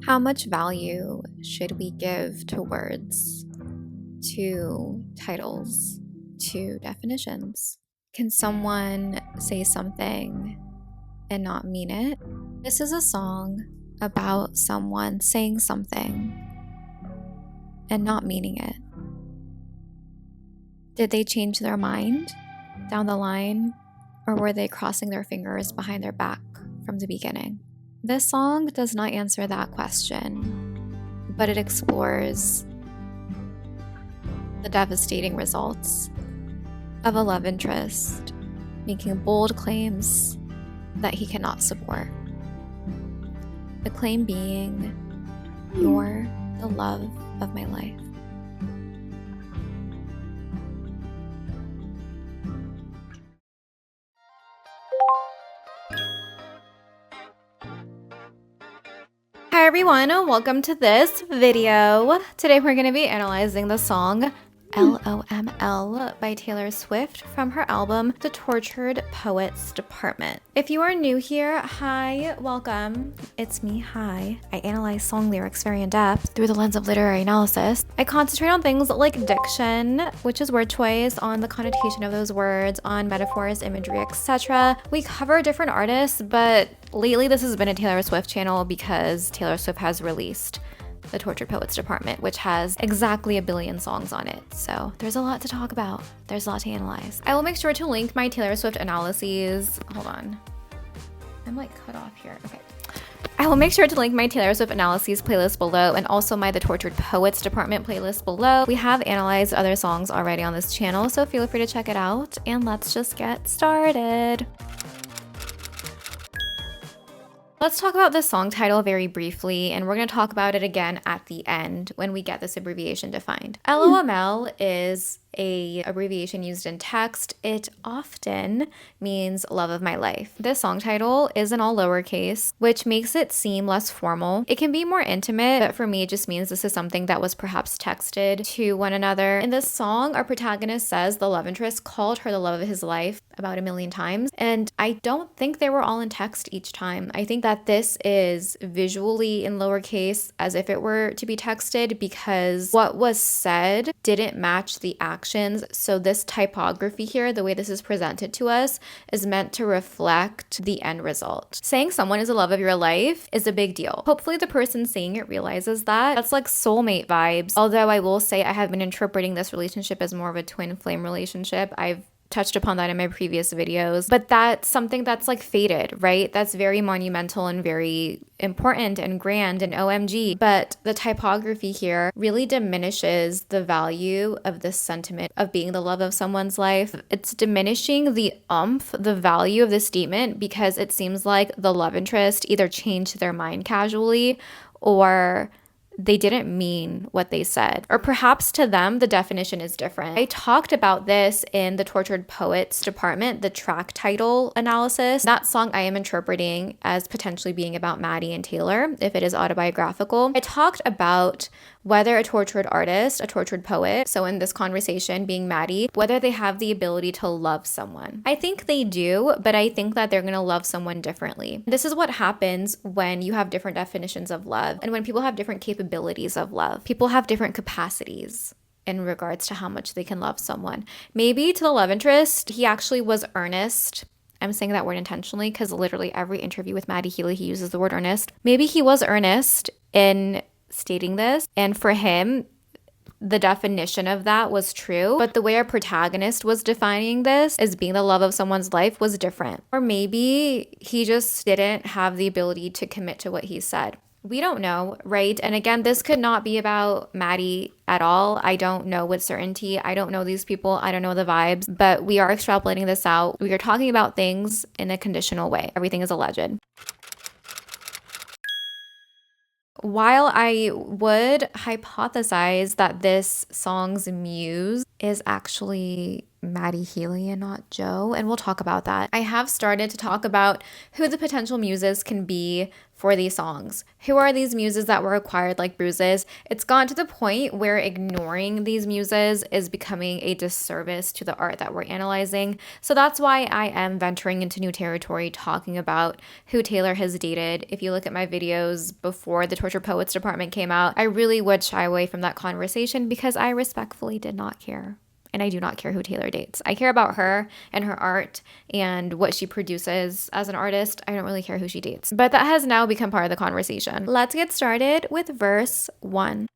How much value should we give to words, to titles, to definitions? Can someone say something and not mean it? This is a song about someone saying something and not meaning it. Did they change their mind down the line, or were they crossing their fingers behind their back from the beginning? This song does not answer that question, but it explores the devastating results of a love interest making bold claims that he cannot support. The claim being, "You're the love of my life." Hi everyone, welcome to this video. Today we're going to be analyzing the song LOML by Taylor Swift from her album The Tortured Poets Department. If you are new here, hi, welcome. It's me, hi. I analyze song lyrics very in depth through the lens of literary analysis. I concentrate on things like diction, which is word choice, on the connotation of those words, on metaphors, imagery, etc. We cover different artists, but lately this has been a Taylor Swift channel because Taylor Swift has released The Tortured Poets Department, which has exactly 1 billion songs on it. So there's a lot to talk about. There's a lot to analyze. I will make sure to link my Taylor Swift analyses. Hold on. I'm like cut off here. Okay. I will make sure to link my Taylor Swift analyses playlist below and also my The Tortured Poets Department playlist below. We have analyzed other songs already on this channel, so feel free to check it out. And let's just get started. Let's talk about this song title very briefly, and we're going to talk about it again at the end when we get this abbreviation defined. LOML is a abbreviation used in text. It often means love of my life. This song title is in all lowercase, which makes it seem less formal. It can be more intimate, but for me it just means this is something that was perhaps texted to one another. In this song, our protagonist says the love interest called her the love of his life about 1 million times, and I don't think they were all in text each time. I think that this is visually in lowercase as if it were to be texted because what was said didn't match the actions. So this typography here, the way this is presented to us, is meant to reflect the end result. Saying someone is the love of your life is a big deal. Hopefully the person saying it realizes that. That's like soulmate vibes. Although I will say I have been interpreting this relationship as more of a twin flame relationship. I've touched upon that in my previous videos, but that's something that's like fated, right? That's very monumental and very important and grand and OMG. But the typography here really diminishes the value of this sentiment of being the love of someone's life. It's diminishing the the value of this statement because it seems like the love interest either changed their mind casually or they didn't mean what they said. Or perhaps to them, the definition is different. I talked about this in the Tortured Poets Department, the track title analysis. That song I am interpreting as potentially being about Maddie and Taylor, if it is autobiographical. I talked about whether a tortured artist, a tortured poet, so in this conversation being Maddie, whether they have the ability to love someone. I think they do, but I think that they're gonna love someone differently. This is what happens when you have different definitions of love and when people have different capabilities of love. People have different capacities in regards to how much they can love someone. Maybe to the love interest, he actually was earnest. I'm saying that word intentionally because literally every interview with Maddie Healy, he uses the word earnest. Maybe he was earnest in stating this, and for him the definition of that was true, but the way our protagonist was defining this as being the love of someone's life was different. Or maybe he just didn't have the ability to commit to what he said. We don't know, right? And again, this could not be about Maddie at all. I don't know with certainty. I don't know these people. I don't know the vibes, but we are extrapolating this out. We are talking about things in a conditional way. Everything is alleged. While I would hypothesize that this song's muse is actually Maddie Healy and not Joe, and we'll talk about that. I have started to talk about who the potential muses can be for these songs. Who are these muses that were acquired like bruises? It's gone to the point where ignoring these muses is becoming a disservice to the art that we're analyzing. So that's why I am venturing into new territory talking about who Taylor has dated. If you look at my videos before the Tortured Poets Department came out, I really would shy away from that conversation because I respectfully did not care. And I do not care who Taylor dates. I care about her and her art and what she produces as an artist. I don't really care who she dates. But that has now become part of the conversation. Let's get started with verse 1.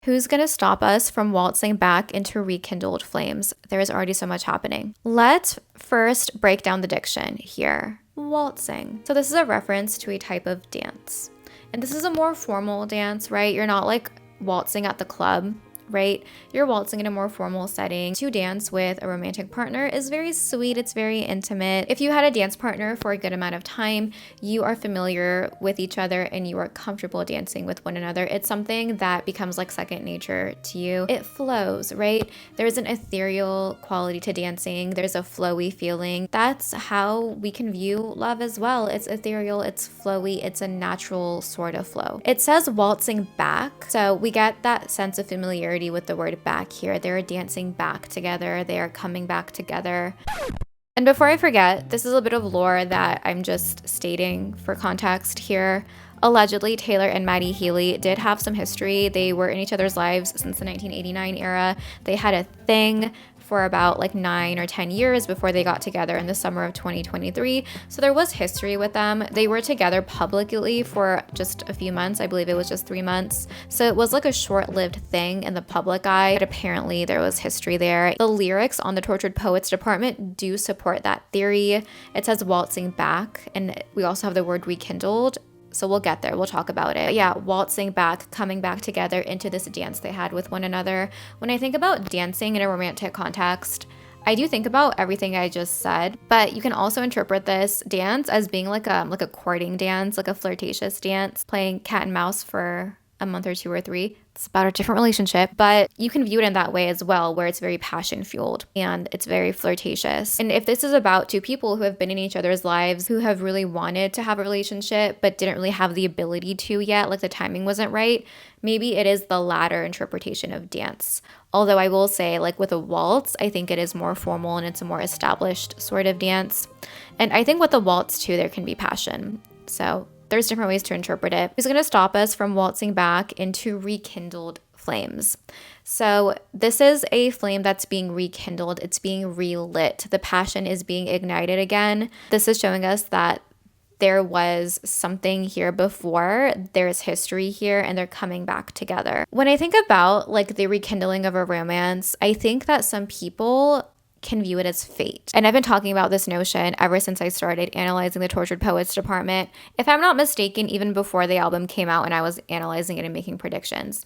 Who's gonna stop us from waltzing back into rekindled flames? There is already so much happening. Let's first break down the diction here. Waltzing. So this is a reference to a type of dance. And this is a more formal dance, right? You're not like waltzing at the club, right? You're waltzing in a more formal setting. To dance with a romantic partner is very sweet. It's very intimate. If you had a dance partner for a good amount of time, you are familiar with each other and you are comfortable dancing with one another. It's something that becomes like second nature to you. It flows, right? There's an ethereal quality to dancing. There's a flowy feeling. That's how we can view love as well. It's ethereal, it's flowy, it's a natural sort of flow. It says waltzing back, so we get that sense of familiarity with the word back here. They're dancing back together. They are coming back together. And before I forget, this is a bit of lore that I'm just stating for context here. Allegedly, Taylor and Maddie Healy did have some history. They were in each other's lives since the 1989 era. They had a thing for about like 9 or 10 years before they got together in the summer of 2023. So there was history with them. They were together publicly for just a few months. I believe it was just 3 months. So it was like a short-lived thing in the public eye, but apparently there was history there. The lyrics on the Tortured Poets Department do support that theory. It says waltzing back, and we also have the word rekindled. So we'll get there. We'll talk about it. But yeah, waltzing back, coming back together into this dance they had with one another. When I think about dancing in a romantic context, I do think about everything I just said, but you can also interpret this dance as being like a courting dance, like a flirtatious dance, playing cat and mouse for a month or 2 or 3. It's about a different relationship, but you can view it in that way as well, where it's very passion fueled and it's very flirtatious. And if this is about two people who have been in each other's lives, who have really wanted to have a relationship, but didn't really have the ability to yet, like the timing wasn't right, maybe it is the latter interpretation of dance. Although I will say, like with a waltz, I think it is more formal and it's a more established sort of dance. And I think with the waltz too, there can be passion. So there's different ways to interpret it. Who's going to stop us from waltzing back into rekindled flames? So this is a flame that's being rekindled. It's being relit. The passion is being ignited again. This is showing us that there was something here before, there's history here, and they're coming back together. When I think about like the rekindling of a romance, I think that some people can view it as fate. And I've been talking about this notion ever since I started analyzing the Tortured Poets Department. If I'm not mistaken, even before the album came out and I was analyzing it and making predictions.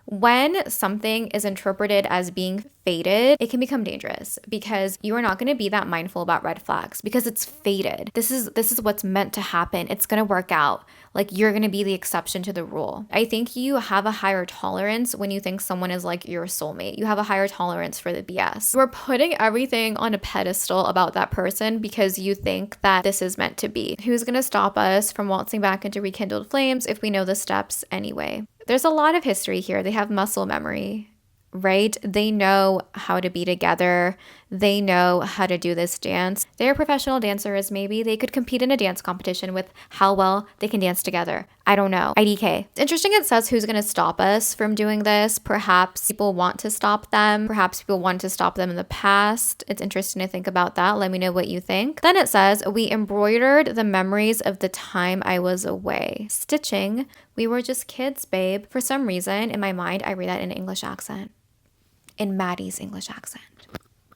When something is interpreted as being fated, it can become dangerous because you are not going to be that mindful about red flags because it's fated. This is what's meant to happen. It's going to work out. Like you're going to be the exception to the rule. I think you have a higher tolerance when you think someone is like your soulmate. You have a higher tolerance for the BS. You're putting everything on a pedestal about that person because you think that this is meant to be. Who's going to stop us from waltzing back into rekindled flames if we know the steps anyway? There's a lot of history here. They have muscle memory, right? They know how to be together. They know how to do this dance. They're professional dancers, maybe. They could compete in a dance competition with how well they can dance together. I don't know. IDK. It's interesting it says who's going to stop us from doing this. Perhaps people want to stop them. Perhaps people want to stop them in the past. It's interesting to think about that. Let me know what you think. Then it says, we embroidered the memories of the time I was away. Stitching. We were just kids, babe. For some reason, in my mind, I read that in an English accent. In Maddie's English accent.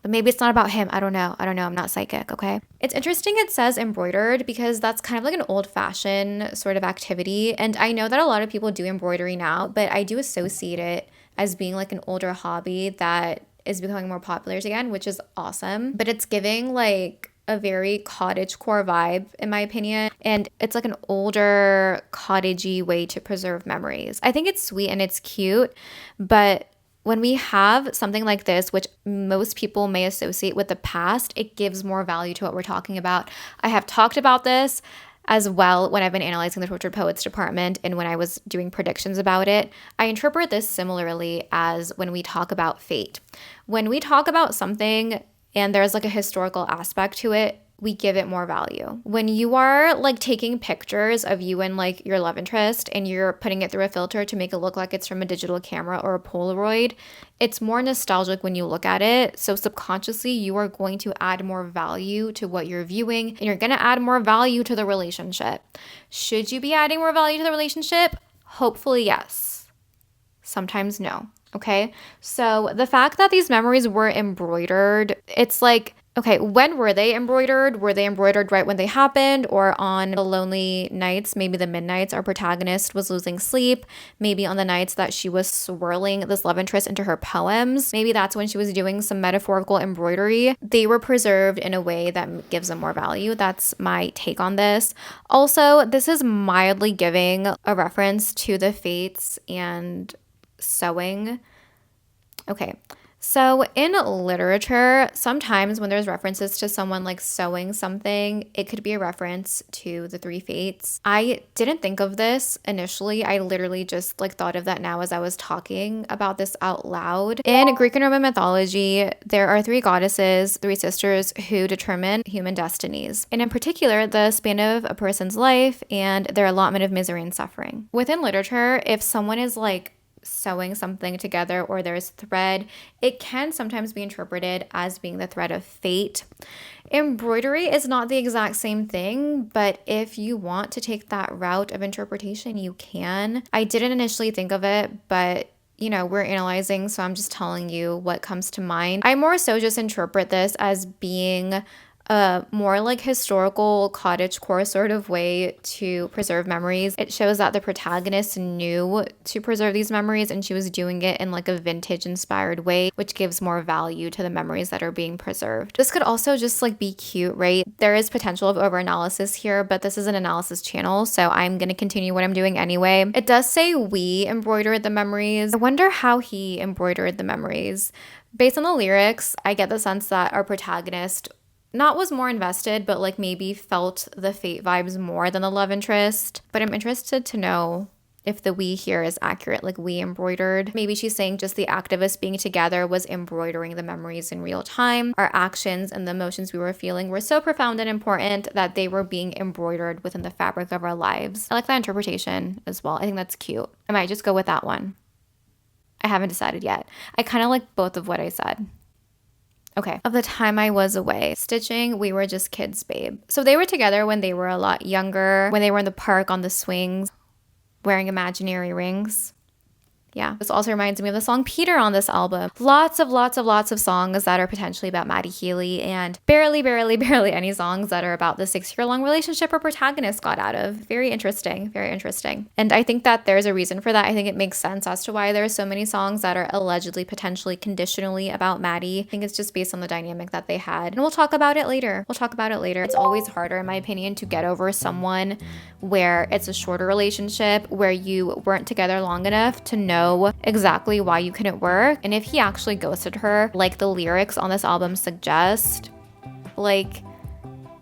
But maybe it's not about him. I don't know. I'm not psychic, okay? It's interesting it says embroidered because that's kind of like an old-fashioned sort of activity. And I know that a lot of people do embroidery now, but I do associate it as being like an older hobby that is becoming more popular again, which is awesome. But it's giving like a very cottagecore vibe, in my opinion. And it's like an older cottagey way to preserve memories. I think it's sweet and it's cute, but When we have something like this, which most people may associate with the past, it gives more value to what we're talking about. I have talked about this as well when I've been analyzing the Tortured Poets department and when I was doing predictions about it. I interpret this similarly as when we talk about fate. When we talk about something and there's like a historical aspect to it, we give it more value. When you are like taking pictures of you and like your love interest and you're putting it through a filter to make it look like it's from a digital camera or a Polaroid, it's more nostalgic when you look at it. So subconsciously, you are going to add more value to what you're viewing and you're going to add more value to the relationship. Should you be adding more value to the relationship? Hopefully, yes. Sometimes no. Okay. So the fact that these memories were embroidered, it's like, okay, when were they embroidered? Were they embroidered right when they happened or on the lonely nights, maybe the midnights our protagonist was losing sleep, maybe on the nights that she was swirling this love interest into her poems, maybe that's when she was doing some metaphorical embroidery. They were preserved in a way that gives them more value. That's my take on this. Also, this is mildly giving a reference to the fates and sewing. Okay. So in literature, sometimes when there's references to someone like sewing something, it could be a reference to the three fates. I didn't think of this initially. I literally just like thought of that now as I was talking about this out loud. In Greek and Roman mythology, there are three goddesses, three sisters who determine human destinies. And in particular, the span of a person's life and their allotment of misery and suffering. Within literature, if someone is like sewing something together or there's thread, it can sometimes be interpreted as being the thread of fate. Embroidery is not the exact same thing, but if you want to take that route of interpretation, you can. I didn't initially think of it, but we're analyzing, so I'm just telling you what comes to mind. I more so just interpret this as being a more like historical cottagecore sort of way to preserve memories. It shows that the protagonist knew to preserve these memories and she was doing it in like a vintage inspired way, which gives more value to the memories that are being preserved. This could also just like be cute, right? There is potential of over-analysis here, but this is an analysis channel, so I'm going to continue what I'm doing anyway. It does say we embroidered the memories. I wonder how he embroidered the memories. Based on the lyrics, I get the sense that our protagonist was more invested, but like maybe felt the fate vibes more than the love interest. But I'm interested to know if the we here is accurate, like we embroidered. Maybe she's saying just the act of us being together was embroidering the memories in real time. Our actions and the emotions we were feeling were so profound and important that they were being embroidered within the fabric of our lives. I like that interpretation as well. I think that's cute. I might just go with that one. I haven't decided yet. I kind of like both of what I said. Okay, of the time I was away. Stitching, we were just kids, babe. So they were together when they were a lot younger, when they were in the park on the swings, wearing imaginary rings. Yeah, this also reminds me of the song Peter on this album. Lots of songs that are potentially about Maddie Healy, and barely any songs that are about the 6-year-long relationship our protagonist got out of. Very interesting. And I think that there's a reason for that. I think it makes sense as to why there are so many songs that are allegedly, potentially, conditionally about Maddie. I think it's just based on the dynamic that they had. And we'll talk about it later. It's always harder, in my opinion, to get over someone where it's a shorter relationship, where you weren't together long enough to know exactly why you couldn't work. And if he actually ghosted her, like the lyrics on this album suggest, like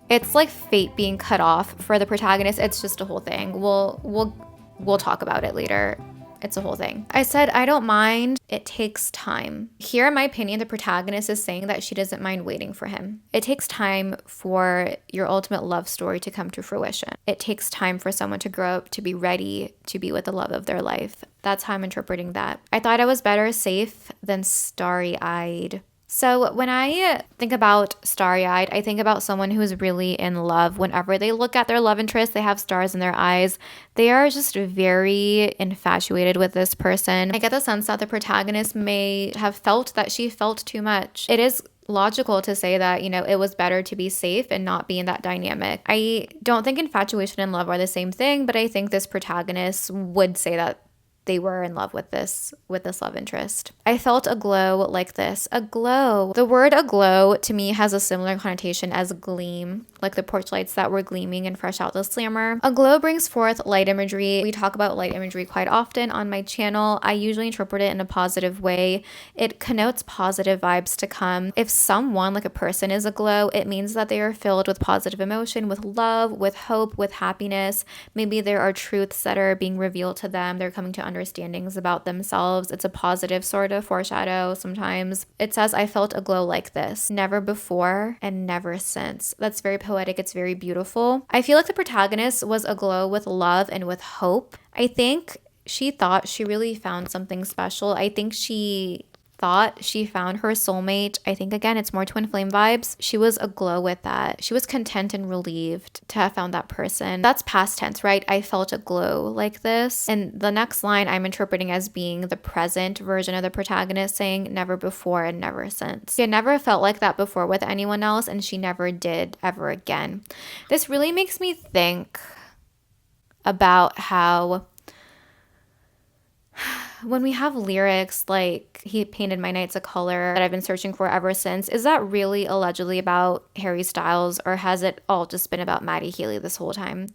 it's like fate being cut off for the protagonist. It's just a whole thing. We'll talk about it later. It's a whole thing. I said I don't mind. It takes time. Here, in my opinion, the protagonist is saying that she doesn't mind waiting for him. It takes time for your ultimate love story to come to fruition. It takes time for someone to grow up to be ready to be with the love of their life. That's how I'm interpreting that. I thought I was better safe than starry-eyed. So when I think about starry-eyed, I think about someone who is really in love. Whenever they look at their love interest, they have stars in their eyes. They are just very infatuated with this person. I get the sense that the protagonist may have felt that she felt too much. It is logical to say that, it was better to be safe and not be in that dynamic. I don't think infatuation and love are the same thing, but I think this protagonist would say that they were in love with this love interest. I felt a glow like this. A glow. The word aglow to me has a similar connotation as gleam, like the porch lights that were gleaming and fresh out the slammer. A glow brings forth light imagery. We talk about light imagery quite often on my channel. I usually interpret it in a positive way. It connotes positive vibes to come. If someone, like a person, is aglow, it means that they are filled with positive emotion, with love, with hope, with happiness. Maybe there are truths that are being revealed to them. They're coming to understandings about themselves. It's a positive sort of foreshadow sometimes. It says, I felt a glow like this, never before and never since. That's very poetic. It's very beautiful. I feel like the protagonist was aglow with love and with hope. I think she thought she really found something special. I think she thought she found her soulmate. I think, again, it's more twin flame vibes. She was aglow with that. She was content and relieved to have found that person. That's past tense, right? I felt a glow like this. And the next line I'm interpreting as being the present version of the protagonist saying never before and never since. She had never felt like that before with anyone else, and she never did ever again. This really makes me think about how when we have lyrics like he painted my nights a color that I've been searching for ever since, is that really allegedly about Harry Styles, or has it all just been about Maddie Healy this whole time?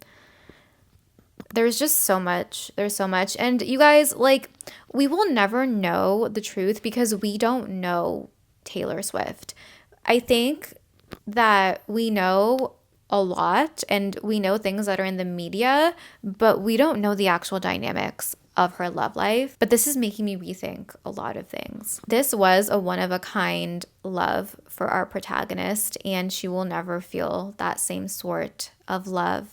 There's just so much. There's so much. And you guys, like, we will never know the truth because we don't know Taylor Swift. I think that we know a lot and we know things that are in the media, but we don't know the actual dynamics of her love life. But this is making me rethink a lot of things. This was a one-of-a-kind love for our protagonist, and she will never feel that same sort of love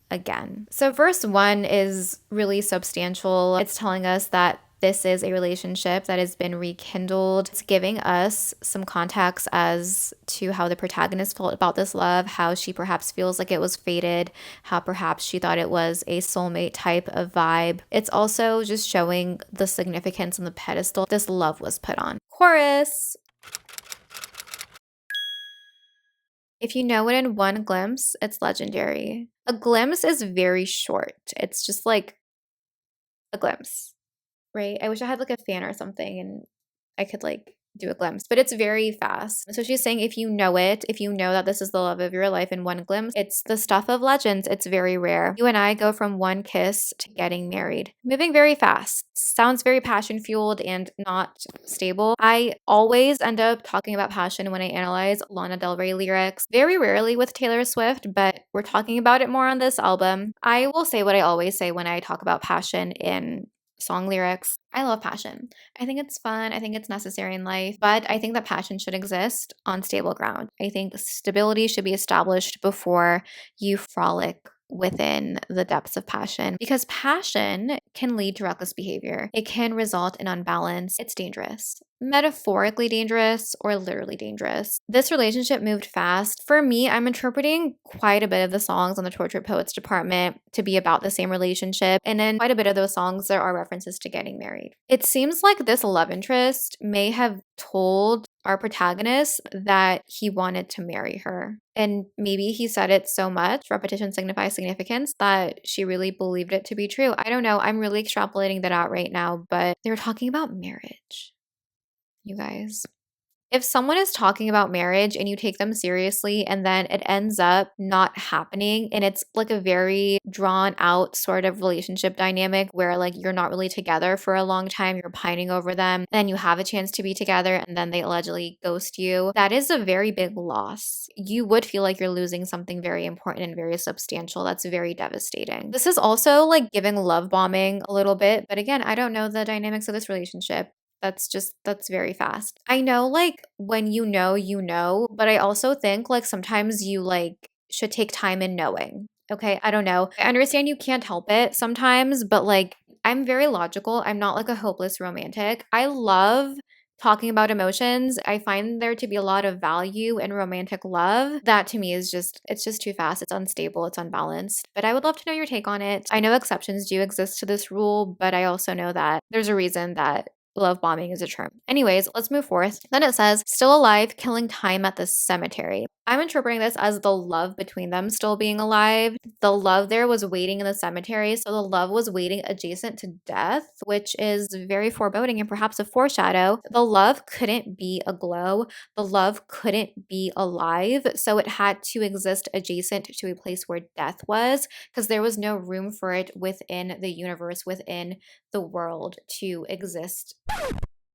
again. So verse 1 is really substantial. It's telling us that this is a relationship that has been rekindled. It's giving us some context as to how the protagonist felt about this love, how she perhaps feels like it was fated, how perhaps she thought it was a soulmate type of vibe. It's also just showing the significance and the pedestal this love was put on. Chorus. If you know it in one glimpse, it's legendary. A glimpse is very short. It's just like a glimpse. Right? I wish I had like a fan or something and I could like do a glimpse, but it's very fast. So she's saying if you know it, if you know that this is the love of your life in one glimpse, it's the stuff of legends. It's very rare. You and I go from one kiss to getting married. Moving very fast. Sounds very passion fueled and not stable. I always end up talking about passion when I analyze Lana Del Rey lyrics. Very rarely with Taylor Swift, but we're talking about it more on this album. I will say what I always say when I talk about passion in song lyrics. I love passion. I think it's fun. I think it's necessary in life, but I think that passion should exist on stable ground. I think stability should be established before you frolic within the depths of passion, because passion can lead to reckless behavior. It can result in unbalance. It's dangerous. Metaphorically dangerous or literally dangerous. This relationship moved fast. For me, I'm interpreting quite a bit of the songs on the Tortured Poets department to be about the same relationship, and in quite a bit of those songs there are references to getting married. It seems like this love interest may have told our protagonist that he wanted to marry her. And maybe he said it so much, repetition signifies significance, that she really believed it to be true. I don't know. I'm really extrapolating that out right now, but they were talking about marriage, you guys. If someone is talking about marriage and you take them seriously and then it ends up not happening and it's like a very drawn out sort of relationship dynamic where like you're not really together for a long time, you're pining over them, and you have a chance to be together and then they allegedly ghost you, that is a very big loss. You would feel like you're losing something very important and very substantial. That's very devastating. This is also like giving love bombing a little bit, but again, I don't know the dynamics of this relationship. That's very fast. I know like when you know, but I also think like sometimes you like should take time in knowing. Okay, I don't know. I understand you can't help it sometimes, but like I'm very logical. I'm not like a hopeless romantic. I love talking about emotions. I find there to be a lot of value in romantic love. That to me is it's just too fast. It's unstable. It's unbalanced. But I would love to know your take on it. I know exceptions do exist to this rule, but I also know that there's a reason that love bombing is a term. Anyways, let's move forth. Then it says, still alive, killing time at the cemetery. I'm interpreting this as the love between them still being alive. The love there was waiting in the cemetery. So the love was waiting adjacent to death, which is very foreboding and perhaps a foreshadow. The love couldn't be aglow. The love couldn't be alive. So it had to exist adjacent to a place where death was, because there was no room for it within the universe, within the world to exist.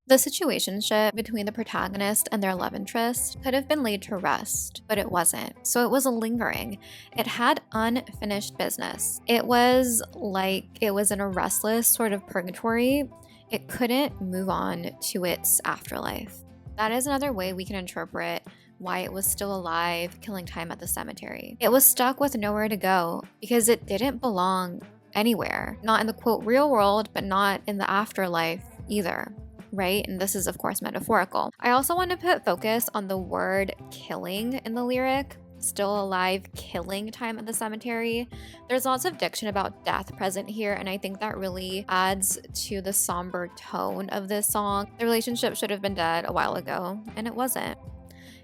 The situationship between the protagonist and their love interest could have been laid to rest, but it wasn't. So it was lingering. It had unfinished business. It was like it was in a restless sort of purgatory. It couldn't move on to its afterlife. That is another way we can interpret why it was still alive, killing time at the cemetery. It was stuck with nowhere to go because it didn't belong anywhere. Not in the quote real world, but not in the afterlife either. Right? And this is, of course, metaphorical. I also want to put focus on the word killing in the lyric. Still alive, killing time at the cemetery. There's lots of diction about death present here, and I think that really adds to the somber tone of this song. The relationship should have been dead a while ago, and it wasn't.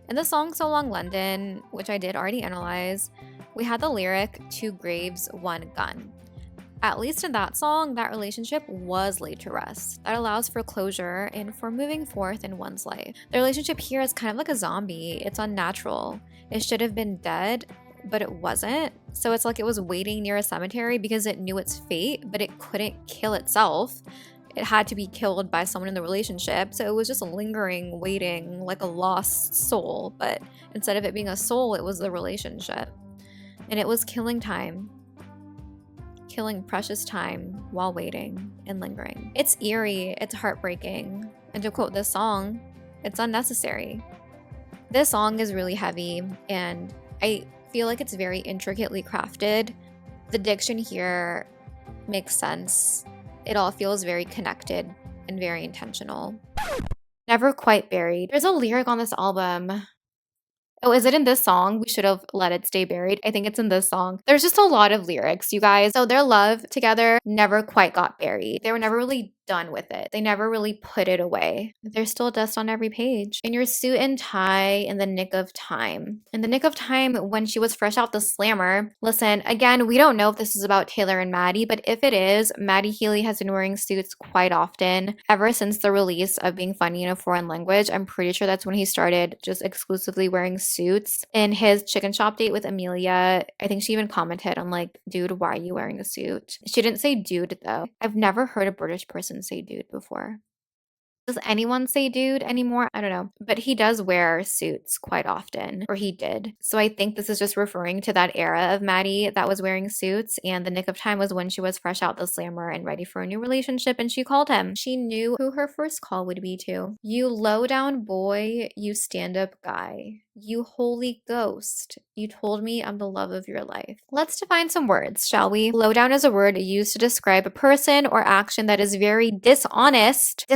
In the song So Long London, which I did already analyze, we had the lyric, 2 graves, 1 gun. At least in that song, that relationship was laid to rest. That allows for closure and for moving forth in one's life. The relationship here is kind of like a zombie. It's unnatural. It should have been dead, but it wasn't. So it's like it was waiting near a cemetery because it knew its fate, but it couldn't kill itself. It had to be killed by someone in the relationship. So it was just lingering, waiting like a lost soul. But instead of it being a soul, it was the relationship. And it was killing time. Killing precious time while waiting and lingering. It's eerie, it's heartbreaking, and to quote this song, it's unnecessary. This song is really heavy, and I feel like it's very intricately crafted. The diction here makes sense. It all feels very connected and very intentional. Never Quite Buried. There's a lyric on this album. Oh, is it in this song? We should have let it stay buried. I think it's in this song. There's just a lot of lyrics, you guys. So their love together never quite got buried. They were never really done with it. They never really put it away. There's still dust on every page. In your suit and tie in the nick of time. In the nick of time when she was fresh out the slammer. Listen, again, we don't know if this is about Taylor and Maddie, but if it is, Maddie Healy has been wearing suits quite often ever since the release of Being Funny in a Foreign Language. I'm pretty sure that's when he started just exclusively wearing suits. In his chicken shop date with Amelia, I think she even commented on like, dude, why are you wearing a suit? She didn't say dude though. I've never heard a British person say dude before. Does anyone say dude anymore? I don't know. But he does wear suits quite often, or he did. So I think this is just referring to that era of Maddie that was wearing suits, and the nick of time was when she was fresh out the slammer and ready for a new relationship, and she called him. She knew who her first call would be to. You low down boy, you stand up guy. You holy ghost, you told me I'm the love of your life. Let's define some words, shall we? Lowdown is a word used to describe a person or action that is very dishonest,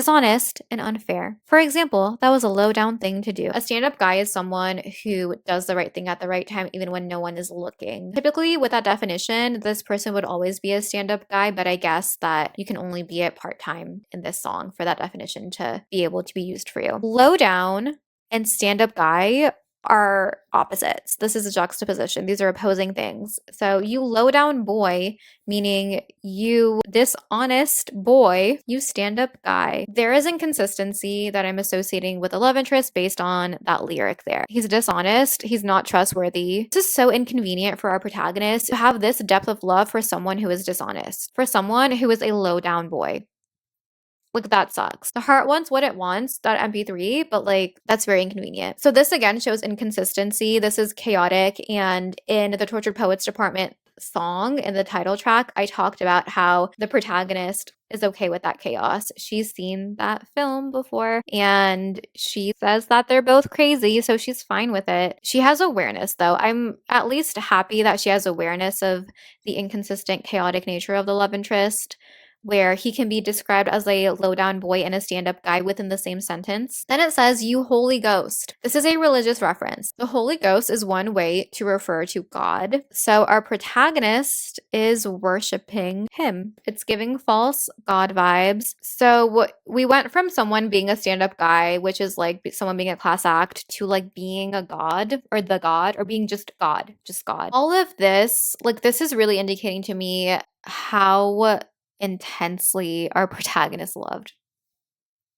and unfair. For example, that was a low down thing to do. A stand-up guy is someone who does the right thing at the right time even when no one is looking. Typically, with that definition, this person would always be a stand-up guy, but I guess that you can only be it part-time in this song for that definition to be able to be used for you. Lowdown and stand-up guy are opposites. This is a juxtaposition. These are opposing things. So you low down boy, meaning you dishonest boy, you stand up guy. There is inconsistency that I'm associating with a love interest based on that lyric there. He's dishonest. He's not trustworthy. This is so inconvenient for our protagonist to have this depth of love for someone who is dishonest, for someone who is a low down boy. Like, that sucks. The heart wants what it wants, that MP3, but like, that's very inconvenient. So this again shows inconsistency. This is chaotic. And in the Tortured Poets Department song, in the title track, I talked about how the protagonist is okay with that chaos. She's seen that film before and she says that they're both crazy, so she's fine with it. She has awareness though. I'm at least happy that she has awareness of the inconsistent, chaotic nature of the love interest. where he can be described as a low-down boy and a stand-up guy within the same sentence. Then it says, "You Holy Ghost." This is a religious reference. The Holy Ghost is one way to refer to God. So our protagonist is worshiping him. It's giving false God vibes. So we went from someone being a stand-up guy, which is like someone being a class act, to like being a god or the god or being just God, just God. All of this, like this is really indicating to me how intensely our protagonist loved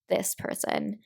this person.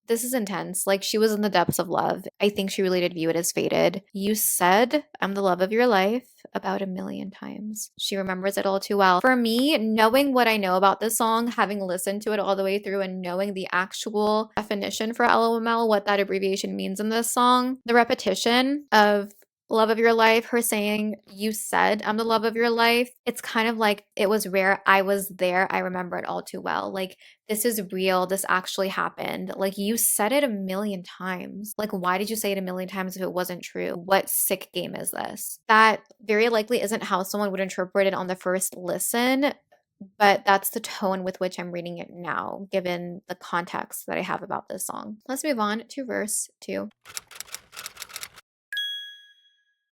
This is intense. Like, she was in the depths of love. I think she really did view it as fated. You said, "I'm the love of your life," about 1,000,000 times. She remembers it all too well. For me, knowing what I know about this song, having listened to it all the way through and knowing the actual definition for LOML, what that abbreviation means in this song, the repetition of love of your life, her saying, "You said I'm the love of your life," it's kind of like it was rare. I was there. I remember it all too well. Like, this is real. This actually happened. Like, you said it 1,000,000 times. Like, why did you say it 1,000,000 times if it wasn't true? What sick game is this? That very likely isn't how someone would interpret it on the first listen, but that's the tone with which I'm reading it now, given the context that I have about this song. Let's move on to verse 2.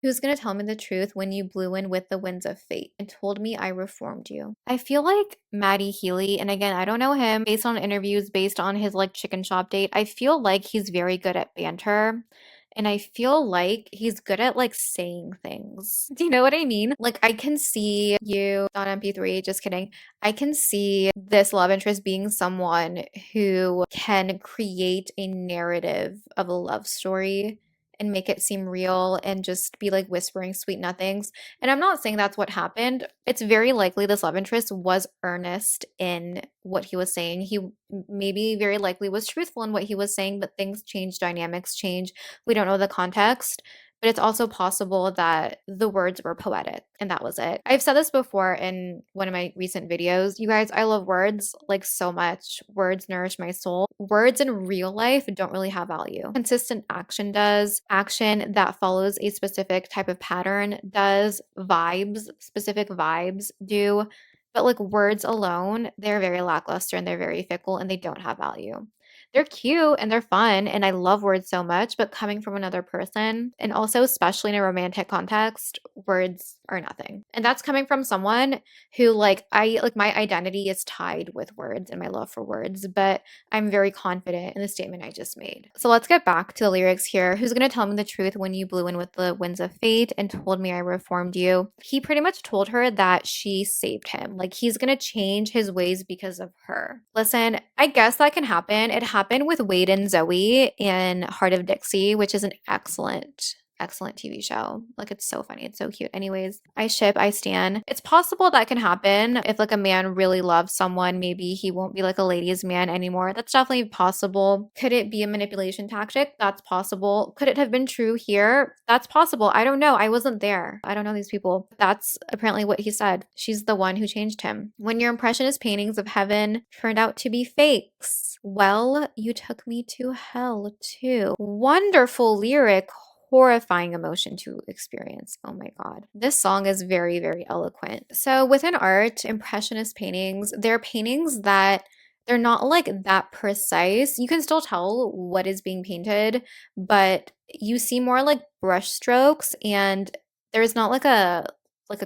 "Who's gonna tell me the truth when you blew in with the winds of fate and told me I reformed you?" I feel like Matty Healy, and again, I don't know him, based on interviews, based on his like chicken shop date, I feel like he's very good at banter. And I feel like he's good at like saying things. Do you know what I mean? Like, I can see you on MP3, just kidding. I can see this love interest being someone who can create a narrative of a love story and make it seem real and just be like whispering sweet nothings. And I'm not saying that's what happened. It's very likely this love interest was earnest in what he was saying. He maybe very likely was truthful in what he was saying, but things change, dynamics change. We don't know the context. But it's also possible that the words were poetic and that was it. I've said this before in one of my recent videos. You guys, I love words like so much. Words nourish my soul. Words in real life don't really have value. Consistent action does. Action that follows a specific type of pattern does. Vibes, specific vibes do. But like words alone, they're very lackluster and they're very fickle and they don't have value. They're cute and they're fun, and I love words so much, but coming from another person, and also especially in a romantic context, words are nothing. And that's coming from someone who my identity is tied with words and my love for words, but I'm very confident in the statement I just made. So let's get back to the lyrics here. "Who's gonna tell me the truth when you blew in with the winds of fate and told me I reformed you?" He pretty much told her that she saved him. Like, he's gonna change his ways because of her. Listen, I guess that can happen. It happened with Wade and Zoe in Heart of Dixie, which is an excellent TV show. Like, it's so funny. It's so cute. Anyways, I stan. It's possible that can happen if like a man really loves someone. Maybe he won't be like a ladies' man anymore. That's definitely possible. Could it be a manipulation tactic? That's possible. Could it have been true here? That's possible. I don't know. I wasn't there. I don't know these people. That's apparently what he said. She's the one who changed him. "When your impressionist paintings of heaven turned out to be fakes, well, you took me to hell too." Wonderful lyric. Horrifying emotion to experience. Oh my God. This song is very, very eloquent. So within art, impressionist paintings, they're paintings that they're not like that precise. You can still tell what is being painted, but you see more like brush strokes and there's not like a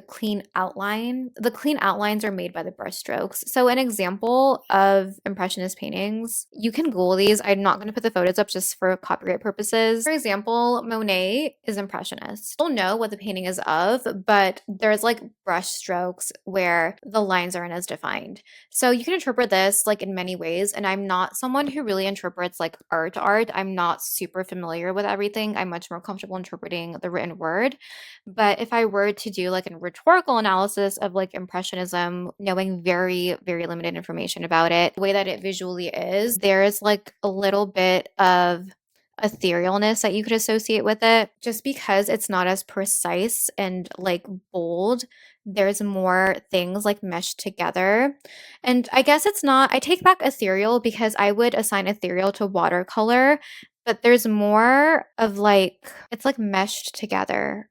clean outline. The clean outlines are made by the brush strokes. So an example of impressionist paintings, you can Google these. I'm not going to put the photos up just for copyright purposes. For example, Monet is impressionist. You'll know what the painting is of, but there's like brush strokes where the lines aren't as defined. So you can interpret this like in many ways. And I'm not someone who really interprets like art. I'm not super familiar with everything. I'm much more comfortable interpreting the written word. But if I were to do like a rhetorical analysis of like impressionism, knowing very, very limited information about it, the way that it visually is, there's like a little bit of etherealness that you could associate with it. Just because it's not as precise and like bold, there's more things like meshed together. And I guess it's not, I take back ethereal because I would assign ethereal to watercolor, but there's more of like, it's like meshed together.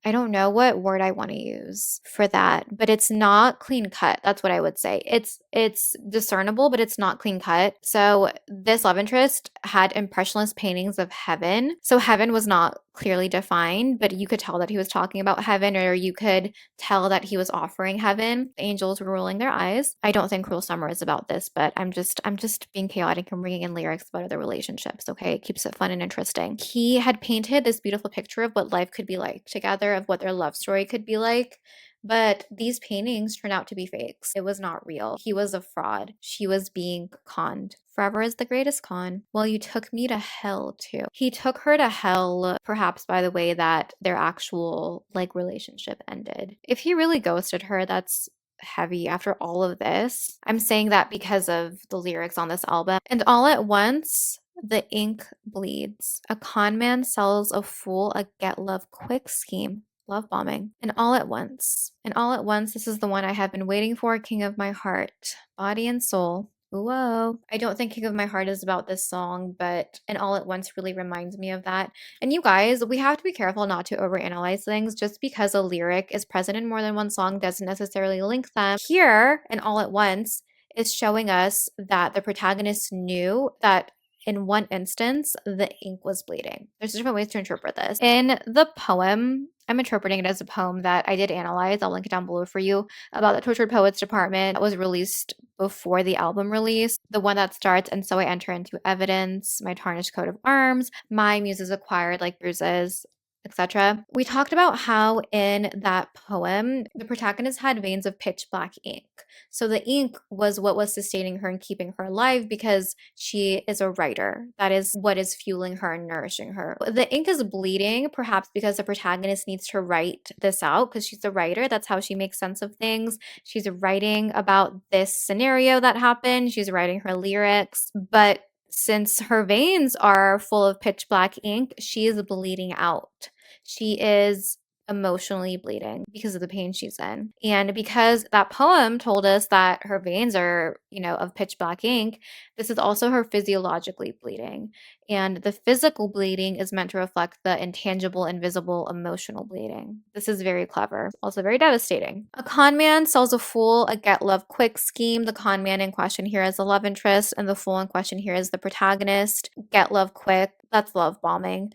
I don't know what word I want to use for that, but it's not clean cut. That's what I would say. It's discernible, but it's not clean cut. So this love interest had impressionist paintings of heaven. So heaven was not clearly defined, but you could tell that he was talking about heaven, or you could tell that he was offering heaven. The angels were rolling their eyes. I don't think Cruel Summer is about this, but I'm just being chaotic and bringing in lyrics about other relationships. Okay, it keeps it fun and interesting. He had painted this beautiful picture of what life could be like together, of what their love story could be like. But these paintings turned out to be fakes. It was not real. He was a fraud. She was being conned. Forever is the greatest con. Well, you took me to hell too. He took her to hell, perhaps by the way that their actual relationship ended. If he really ghosted her, that's heavy after all of this. I'm saying that because of the lyrics on this album. And all at once, the ink bleeds. A con man sells a fool a get love quick scheme. Love bombing. And all at once. And all at once, this is the one I have been waiting for, King of My Heart. Body and soul. Whoa. I don't think King of My Heart is about this song, but And All at Once really reminds me of that. And you guys, we have to be careful not to overanalyze things. Just because a lyric is present in more than one song doesn't necessarily link them. Here, And All at Once is showing us that the protagonist knew that in one instance, the ink was bleeding. There's different ways to interpret this. In the poem, I'm interpreting it as a poem that I did analyze. I'll link it down below for you, about the Tortured Poets Department that was released before the album release. The one that starts, and so I enter into evidence, my tarnished coat of arms, my muses acquired like bruises, etc. We talked about how in that poem, the protagonist had veins of pitch black ink. So the ink was what was sustaining her and keeping her alive because she is a writer. That is what is fueling her and nourishing her. The ink is bleeding, perhaps because the protagonist needs to write this out because she's a writer. That's how she makes sense of things. She's writing about this scenario that happened. She's writing her lyrics, but since her veins are full of pitch black ink, she is bleeding out. She is emotionally bleeding because of the pain she's in. And because that poem told us that her veins are, of pitch black ink, this is also her physiologically bleeding. And the physical bleeding is meant to reflect the intangible, invisible, emotional bleeding. This is very clever, also very devastating. A con man sells a fool a get love quick scheme. The con man in question here is the love interest, and the fool in question here is the protagonist. Get love quick, that's love bombing,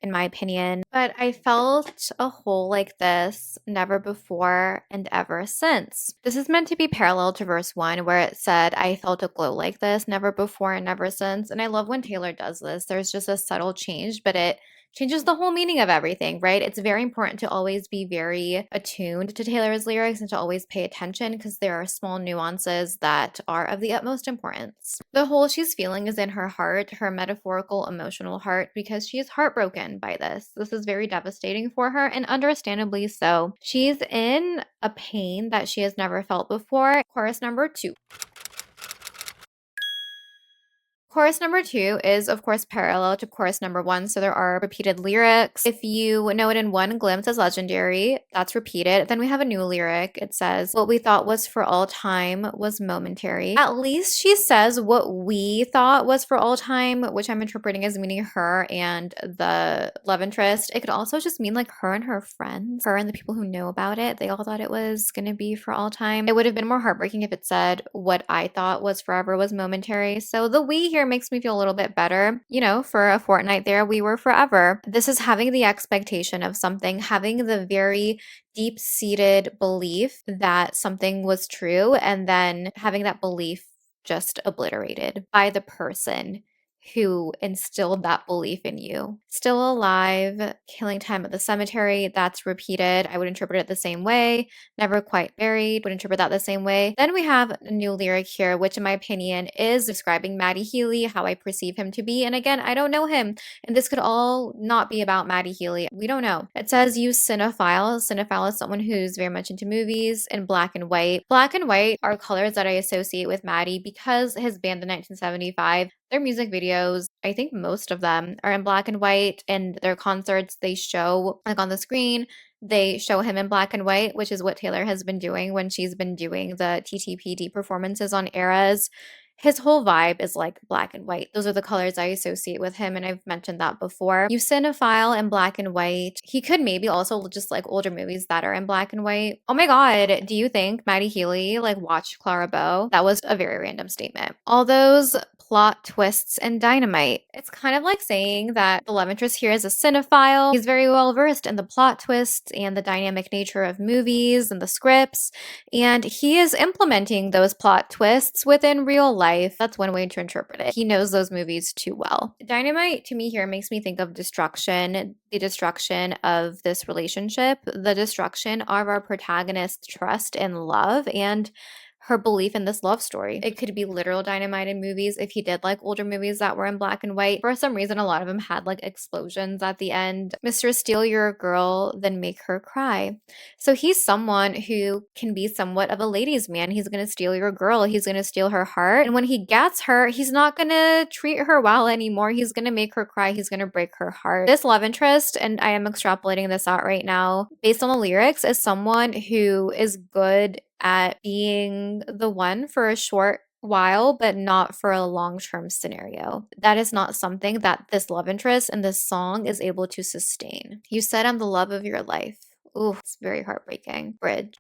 in my opinion. But I felt a hole like this never before and ever since. This is meant to be parallel to verse 1 where it said, I felt a glow like this never before and never since. And I love when Taylor does this. There's just a subtle change, but it changes the whole meaning of everything, right? It's very important to always be very attuned to Taylor's lyrics and to always pay attention because there are small nuances that are of the utmost importance. The hole she's feeling is in her heart, her metaphorical emotional heart, because she is heartbroken by this. This is very devastating for her, and understandably so. She's in a pain that she has never felt before. Chorus number 2. Chorus number 2 is, of course, parallel to chorus number 1, so there are repeated lyrics. If you know it in one glimpse as legendary, that's repeated. Then we have a new lyric. It says, what we thought was for all time was momentary. At least she says what we thought was for all time, which I'm interpreting as meaning her and the love interest. It could also just mean like her and her friends, her and the people who know about it. They all thought it was going to be for all time. It would have been more heartbreaking if it said what I thought was forever was momentary. So the we here makes me feel a little bit better. For a fortnight there, we were forever. This is having the expectation of something, having the very deep-seated belief that something was true, and then having that belief just obliterated by the person who instilled that belief in you. Still alive, killing time at the cemetery, that's repeated. I would interpret it the same way. Never quite buried, would interpret that the same way. Then we have a new lyric here, which in my opinion is describing Maddie Healy, how I perceive him to be. And again, I don't know him. And this could all not be about Maddie Healy. We don't know. It says, you cinephile. Cinephile is someone who's very much into movies in black and white. Black and white are colors that I associate with Maddie because his band in 1975, their music videos, I think most of them are in black and white, and their concerts, they show, like on the screen, they show him in black and white, which is what Taylor has been doing when she's been doing the TTPD performances on Eras. His whole vibe is like black and white. Those are the colors I associate with him, and I've mentioned that before. You cinephile in black and white. He could maybe also just like older movies that are in black and white. Oh my god, do you think Maddie Healy like watched Clara Bow? That was a very random statement. All those plot twists and dynamite. It's kind of like saying that the love interest here is a cinephile. He's very well versed in the plot twists and the dynamic nature of movies and the scripts, and he is implementing those plot twists within real life. That's one way to interpret it. He knows those movies too well. Dynamite to me here makes me think of destruction, the destruction of this relationship, the destruction of our protagonist's trust and love, and her belief in this love story. It could be literal dynamite in movies if he did like older movies that were in black and white. For some reason, a lot of them had like explosions at the end. Mr. Steal Your Girl, then make her cry. So he's someone who can be somewhat of a ladies' man. He's going to steal your girl. He's going to steal her heart. And when he gets her, he's not going to treat her well anymore. He's going to make her cry. He's going to break her heart. This love interest, and I am extrapolating this out right now, based on the lyrics, is someone who is good at being the one for a short while, but not for a long-term scenario. That is not something that this love interest in this song is able to sustain. You said I'm the love of your life. Ooh, it's very heartbreaking. Bridge.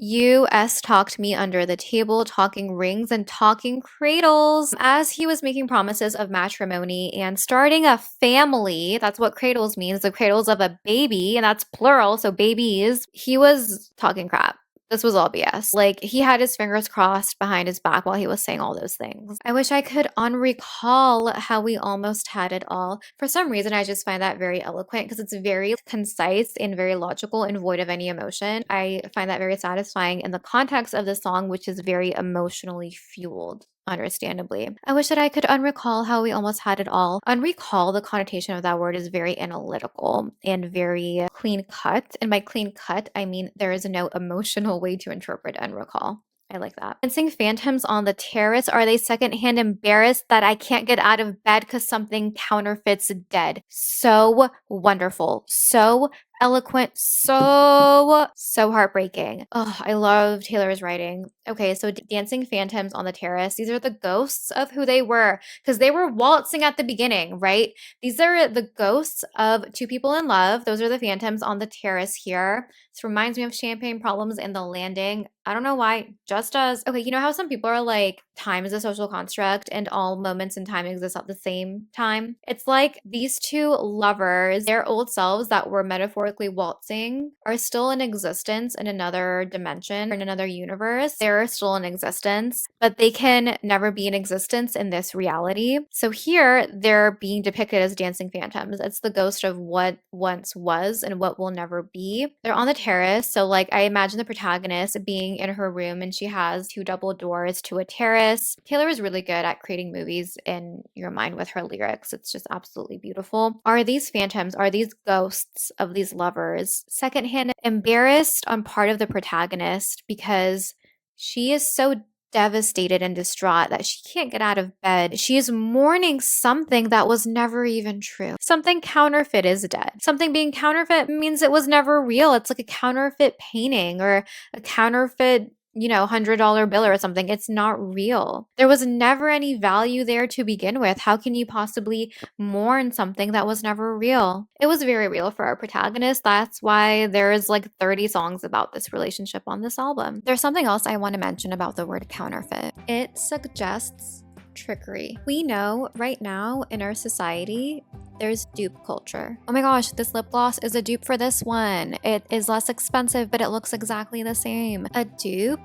U.S. talked me under the table, talking rings and talking cradles. As he was making promises of matrimony and starting a family, that's what cradles means, the cradles of a baby, and that's plural, so babies, he was talking crap. This was all BS. Like, he had his fingers crossed behind his back while he was saying all those things. I wish I could unrecall how we almost had it all. For some reason, I just find that very eloquent because it's very concise and very logical and void of any emotion. I find that very satisfying in the context of the song, which is very emotionally fueled. Understandably. I wish that I could unrecall how we almost had it all. Unrecall, the connotation of that word is very analytical and very clean cut. And by clean cut, I mean there is no emotional way to interpret unrecall. I like that. Dancing phantoms on the terrace. Are they secondhand embarrassed that I can't get out of bed because something counterfeits dead? So wonderful. So eloquent. So heartbreaking. Oh, I love Taylor's writing. Okay, so dancing phantoms on the terrace. These are the ghosts of who they were because they were waltzing at the beginning, right? These are the ghosts of two people in love. Those are the phantoms on the terrace here. This reminds me of Champagne Problems and The Landing. I don't know why, just does. Okay, you know how some people are like, time is a social construct and all moments in time exist at the same time? It's like these two lovers, their old selves that were metaphorically waltzing, are still in existence in another dimension, in another universe. They're still in existence, but they can never be in existence in this reality. So here, they're being depicted as dancing phantoms. It's the ghost of what once was and what will never be. They're on the terrace, so like I imagine the protagonist being in her room and she has two double doors to a terrace. Taylor is really good at creating movies in your mind with her lyrics. It's just absolutely beautiful. Are these phantoms, are these ghosts of these lovers secondhand embarrassed on part of the protagonist because she is so devastated and distraught that she can't get out of bed. She is mourning something that was never even true. Something counterfeit is dead. Something being counterfeit means it was never real. It's like a counterfeit painting or a counterfeit, $100 bill or something. It's not real. There was never any value there to begin with. How can you possibly mourn something that was never real? It was very real for our protagonist. That's why there's like 30 songs about this relationship on this album. There's something else I want to mention about the word counterfeit. It suggests trickery. We know right now in our society, there's dupe culture. Oh my gosh, this lip gloss is a dupe for this one. It is less expensive, but it looks exactly the same. A dupe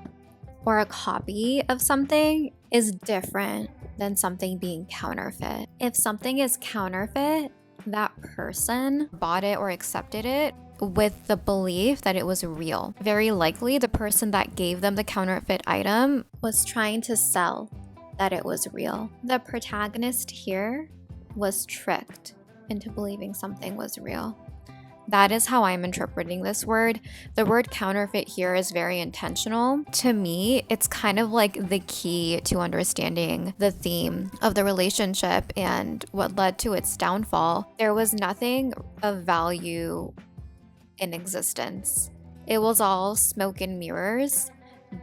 or a copy of something is different than something being counterfeit. If something is counterfeit, that person bought it or accepted it with the belief that it was real. Very likely, the person that gave them the counterfeit item was trying to sell that it was real. The protagonist here was tricked into believing something was real. That is how I'm interpreting this word. The word counterfeit here is very intentional. To me, it's kind of like the key to understanding the theme of the relationship and what led to its downfall. There was nothing of value in existence. It was all smoke and mirrors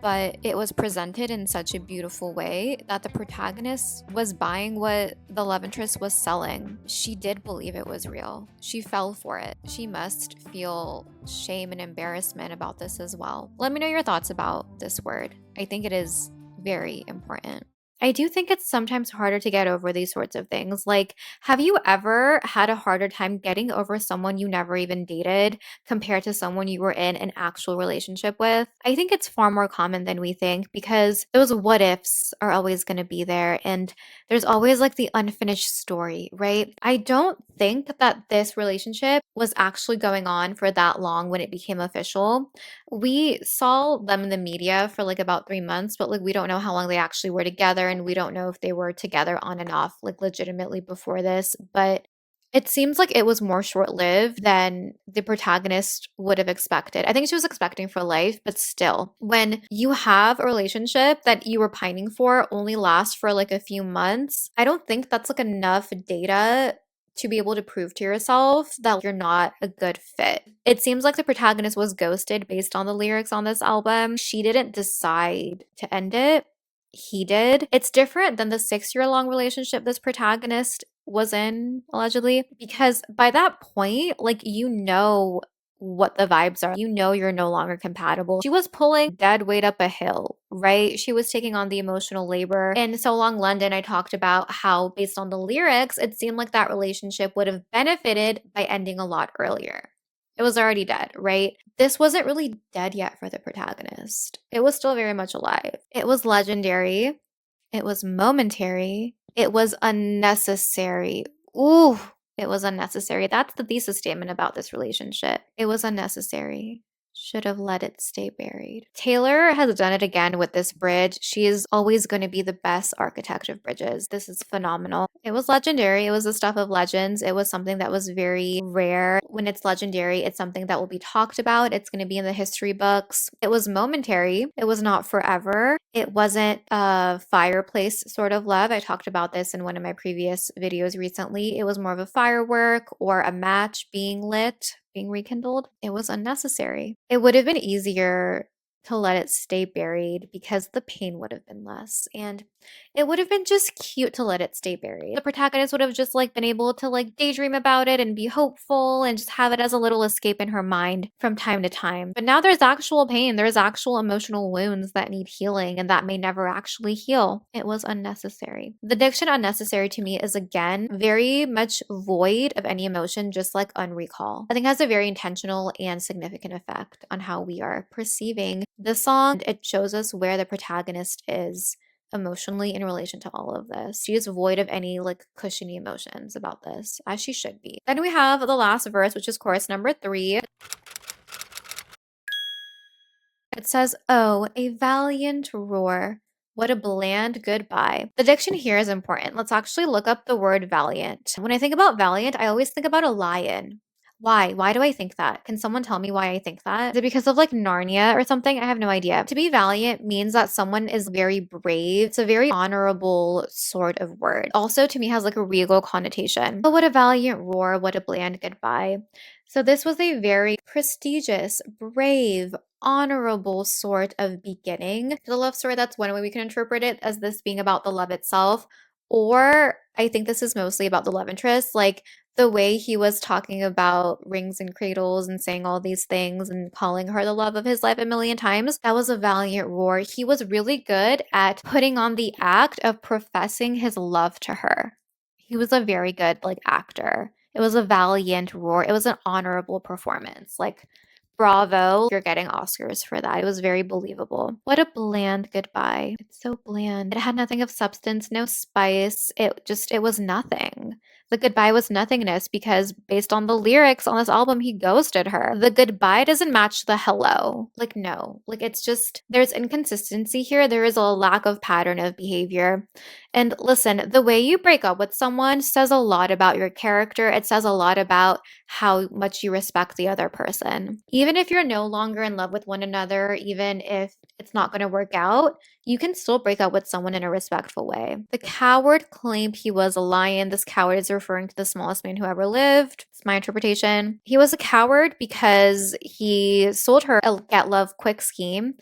but it was presented in such a beautiful way that the protagonist was buying what the love interest was selling. She did believe it was real. She fell for it. She must feel shame and embarrassment about this as well. Let me know your thoughts about this word. I think it is very important. I do think it's sometimes harder to get over these sorts of things. Like, have you ever had a harder time getting over someone you never even dated compared to someone you were in an actual relationship with? I think it's far more common than we think because those what ifs are always going to be there. And there's always like the unfinished story, right? I don't think that this relationship was actually going on for that long when it became official. We saw them in the media for like about 3 months, but like we don't know how long they actually were together, and we don't know if they were together on and off, like legitimately before this. But it seems like it was more short lived than the protagonist would have expected. I think she was expecting for life, but still, when you have a relationship that you were pining for only lasts for like a few months, I don't think that's like enough data to be able to prove to yourself that you're not a good fit. It seems like the protagonist was ghosted based on the lyrics on this album. She didn't decide to end it. He did. It's different than the 6 year long relationship this protagonist was in, allegedly, because by that point, like, you know what the vibes are. You know you're no longer compatible. She was pulling dead weight up a hill, right? She was taking on the emotional labor. In So Long London, I talked about how, based on the lyrics, it seemed like that relationship would have benefited by ending a lot earlier. It was already dead, right? This wasn't really dead yet for the protagonist. It was still very much alive. It was legendary. It was momentary. It was unnecessary. Ooh, it was unnecessary. That's the thesis statement about this relationship. It was unnecessary. Should have let it stay buried. Taylor has done it again with this bridge. She is always going to be the best architect of bridges. This is phenomenal. It was legendary. It was the stuff of legends. It was something that was very rare. When it's legendary, it's something that will be talked about. It's going to be in the history books. It was momentary. It was not forever. It wasn't a fireplace sort of love. I talked about this in one of my previous videos recently. It was more of a firework or a match being lit, being rekindled. It was unnecessary. It would have been easier to let it stay buried because the pain would have been less, and it would have been just cute to let it stay buried. The protagonist would have just like been able to like daydream about it and be hopeful and just have it as a little escape in her mind from time to time. But now there's actual pain, there's actual emotional wounds that need healing, and that may never actually heal. It was unnecessary. The diction unnecessary to me is again very much void of any emotion, just like unrecall. I think it has a very intentional and significant effect on how we are perceiving the song. It shows us where the protagonist is emotionally in relation to all of this. She is void of any like cushiony emotions about this, as she should be. Then we have the last verse, which is chorus number 3. It says, "Oh, a valiant roar. What a bland goodbye." The diction here is important. Let's actually look up the word valiant. When I think about valiant, I always think about a lion. Why? Why do I think that? Can someone tell me why I think that? Is it because of like Narnia or something? I have no idea. To be valiant means that someone is very brave. It's a very honorable sort of word. Also, to me, has like a regal connotation. Oh, what a valiant roar. What a bland goodbye. So this was a very prestigious, brave, honorable sort of beginning to the love story. That's one way we can interpret it, as this being about the love itself. Or I think this is mostly about the love interest. Like the way he was talking about rings and cradles and saying all these things and calling her the love of his life a million times. That was a valiant roar. He was really good at putting on the act of professing his love to her. He was a very good like actor. It was a valiant roar. It was an honorable performance. Like, bravo, you're getting Oscars for that. It was very believable. What a bland goodbye. It's so bland. It had nothing of substance, no spice. It was nothing. The goodbye was nothingness because based on the lyrics on this album, he ghosted her. The goodbye doesn't match the hello. Like, no. Like, it's just, there's inconsistency here. There is a lack of pattern of behavior. And listen, the way you break up with someone says a lot about your character. It says a lot about how much you respect the other person. Even if you're no longer in love with one another, even if it's not going to work out, you can still break up with someone in a respectful way. The coward claimed he was a lion. This coward is referring to the smallest man who ever lived. It's my interpretation. He was a coward because he sold her a get love quick scheme.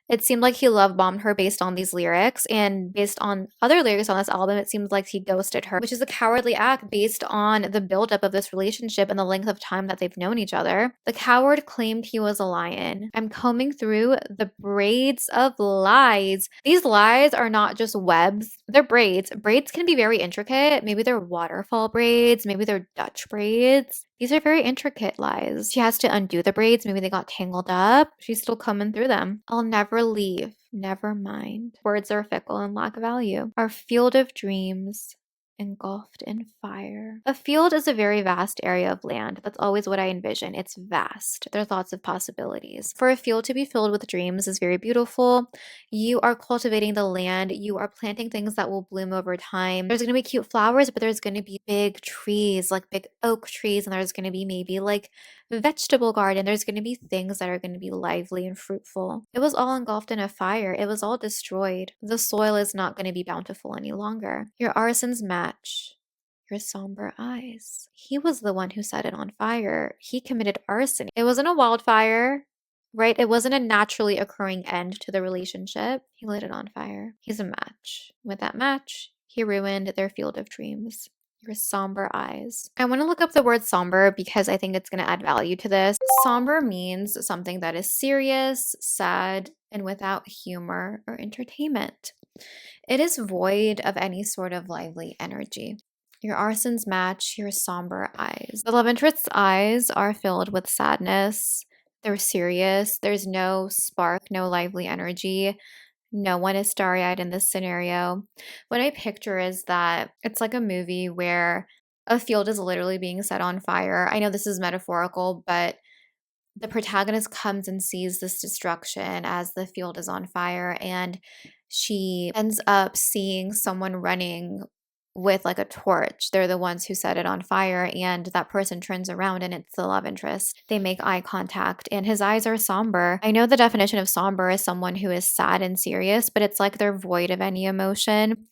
It seemed like he love bombed her based on these lyrics, and based on other lyrics on this album, it seems like he ghosted her, which is a cowardly act based on the buildup of this relationship and the length of time that they've known each other. The coward claimed he was a lion. I'm combing through the braids of lies. These lies are not just webs, they're braids. Braids can be very intricate. Maybe they're waterfall braids, maybe they're Dutch braids. These are very intricate lies. She has to undo the braids. Maybe they got tangled up. She's still combing through them. I'll never leave. Never mind. Words are fickle and lack value. Our field of dreams engulfed in fire. A field is a very vast area of land. That's always what I envision. It's vast. There's lots of possibilities. For a field to be filled with dreams is very beautiful. You are cultivating the land. You are planting things that will bloom over time. There's going to be cute flowers, but there's going to be big trees, like big oak trees, and there's going to be maybe like vegetable garden. There's going to be things that are going to be lively and fruitful. It was all engulfed in a fire. It was all destroyed. The soil is not going to be bountiful any longer. Your arsons match your somber eyes. He was the one who set it on fire. He committed arson. It wasn't a wildfire, right? It wasn't a naturally occurring end to the relationship. He lit it on fire. He's a match. With that match, he ruined their field of dreams. Your somber eyes. I want to look up the word somber because I think it's going to add value to this. Somber means something that is serious, sad, and without humor or entertainment. It is void of any sort of lively energy. Your arsons match your somber eyes. The love interest's eyes are filled with sadness. They're serious. There's no spark, no lively energy. No one is starry eyed in this scenario. What I picture is that it's like a movie where a field is literally being set on fire. I know this is metaphorical, but the protagonist comes and sees this destruction as the field is on fire, and she ends up seeing someone running with like a torch. They're the ones who set it on fire, and that person turns around and it's the love interest. They make eye contact and his eyes are somber. I know the definition of somber is someone who is sad and serious, but it's like they're void of any emotion.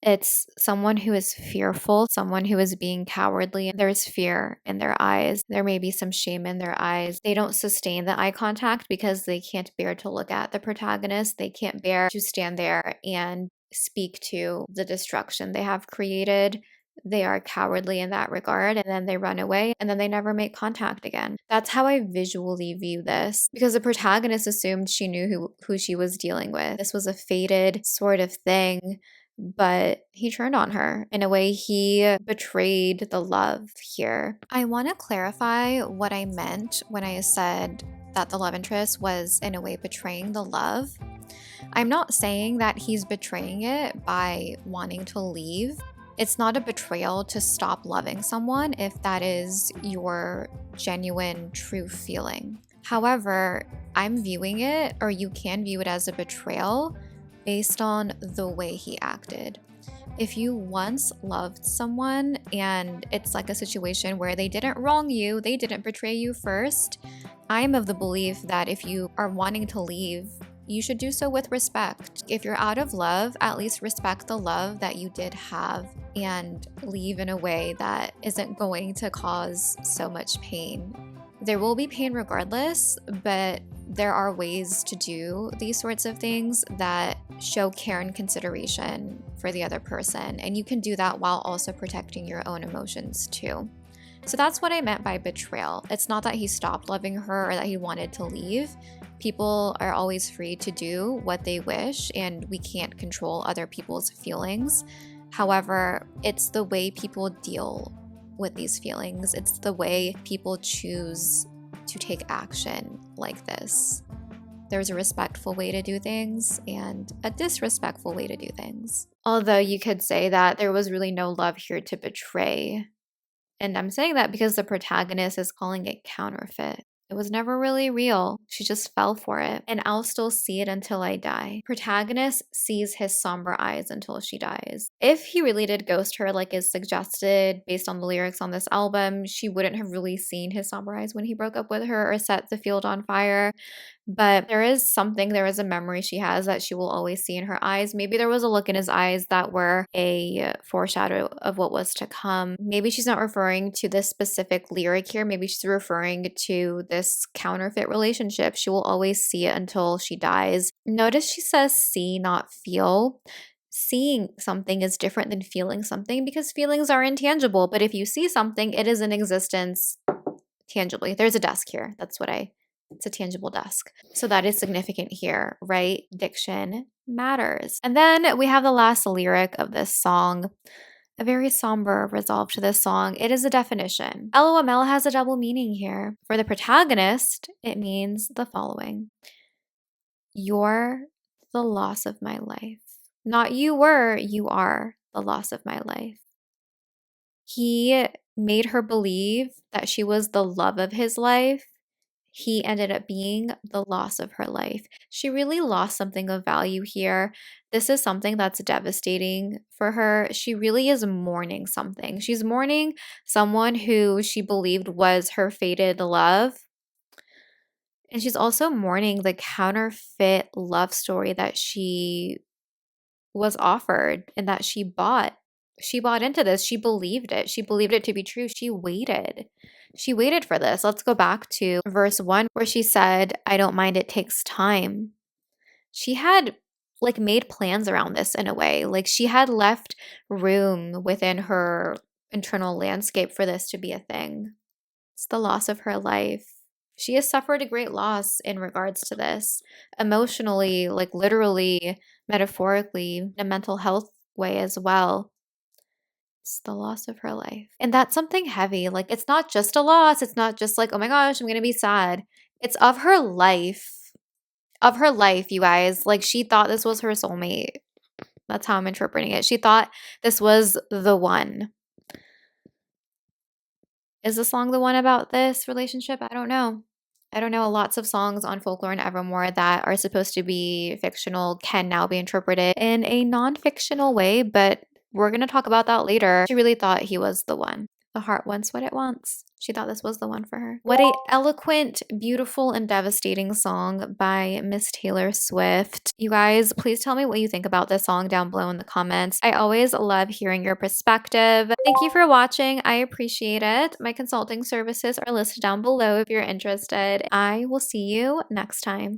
It's someone who is fearful, someone who is being cowardly. There's fear in their eyes. There may be some shame in their eyes. They don't sustain the eye contact because they can't bear to look at the protagonist. They can't bear to stand there and speak to the destruction they have created. They are cowardly in that regard, and then they run away, and then they never make contact again. That's how I visually view this, because the protagonist assumed she knew who she was dealing with. This was a fated sort of thing, but he turned on her. In a way, he betrayed the love here. I want to clarify what I meant when I said that the love interest was, in a way, betraying the love. I'm not saying that he's betraying it by wanting to leave. It's not a betrayal to stop loving someone if that is your genuine, true feeling. However, I'm viewing it, or you can view it as a betrayal based on the way he acted. If you once loved someone and it's like a situation where they didn't wrong you, they didn't betray you first, I'm of the belief that if you are wanting to leave, you should do so with respect. If you're out of love, at least respect the love that you did have and leave in a way that isn't going to cause so much pain. There will be pain regardless, but there are ways to do these sorts of things that show care and consideration for the other person. And you can do that while also protecting your own emotions too. So that's what I meant by betrayal. It's not that he stopped loving her or that he wanted to leave. People are always free to do what they wish, and we can't control other people's feelings. However, it's the way people deal with these feelings. It's the way people choose to take action like this. There's a respectful way to do things and a disrespectful way to do things. Although you could say that there was really no love here to betray. And I'm saying that because the protagonist is calling it counterfeit. It was never really real. She just fell for it. And I'll still see it until I die. Protagonist sees his somber eyes until she dies. If he really did ghost her like is suggested based on the lyrics on this album, she wouldn't have really seen his somber eyes when he broke up with her or set the field on fire. But there is a memory she has that she will always see in her eyes. Maybe there was a look in his eyes that were a foreshadow of what was to come. Maybe she's not referring to this specific lyric here. Maybe she's referring to this counterfeit relationship. She will always see it until she dies. Notice she says see, not feel. Seeing something is different than feeling something because feelings are intangible. But if you see something, it is in existence tangibly. There's a desk here. It's a tangible desk. So that is significant here, right? Diction matters. And then we have the last lyric of this song, a very somber resolve to this song. It is a definition. LOML has a double meaning here. For the protagonist, it means the following: you're the loss of my life. Not you were, you are the loss of my life. He made her believe that she was the love of his life. He ended up being the loss of her life. She really lost something of value here. This is something that's devastating for her. She really is mourning something. She's mourning someone who she believed was her fated love. And she's also mourning the counterfeit love story that she was offered and that she bought. She bought into this. She believed it. She believed it to be true. She waited. She waited for this. Let's go back to verse 1 where she said, I don't mind, it takes time. She had like made plans around this in a way. Like she had left room within her internal landscape for this to be a thing. It's the loss of her life. She has suffered a great loss in regards to this, emotionally, like literally, metaphorically, in a mental health way as well. It's the loss of her life. And that's something heavy. Like, it's not just a loss. It's not just like, oh my gosh, I'm going to be sad. It's of her life. Of her life, you guys. Like, she thought this was her soulmate. That's how I'm interpreting it. She thought this was the one. Is the song the one about this relationship? I don't know. I don't know. Lots of songs on Folklore and Evermore that are supposed to be fictional can now be interpreted in a non-fictional way, but we're going to talk about that later. She really thought he was the one. The heart wants what it wants. She thought this was the one for her. What a eloquent, beautiful, and devastating song by Miss Taylor Swift. You guys, please tell me what you think about this song down below in the comments. I always love hearing your perspective. Thank you for watching. I appreciate it. My consulting services are listed down below if you're interested. I will see you next time.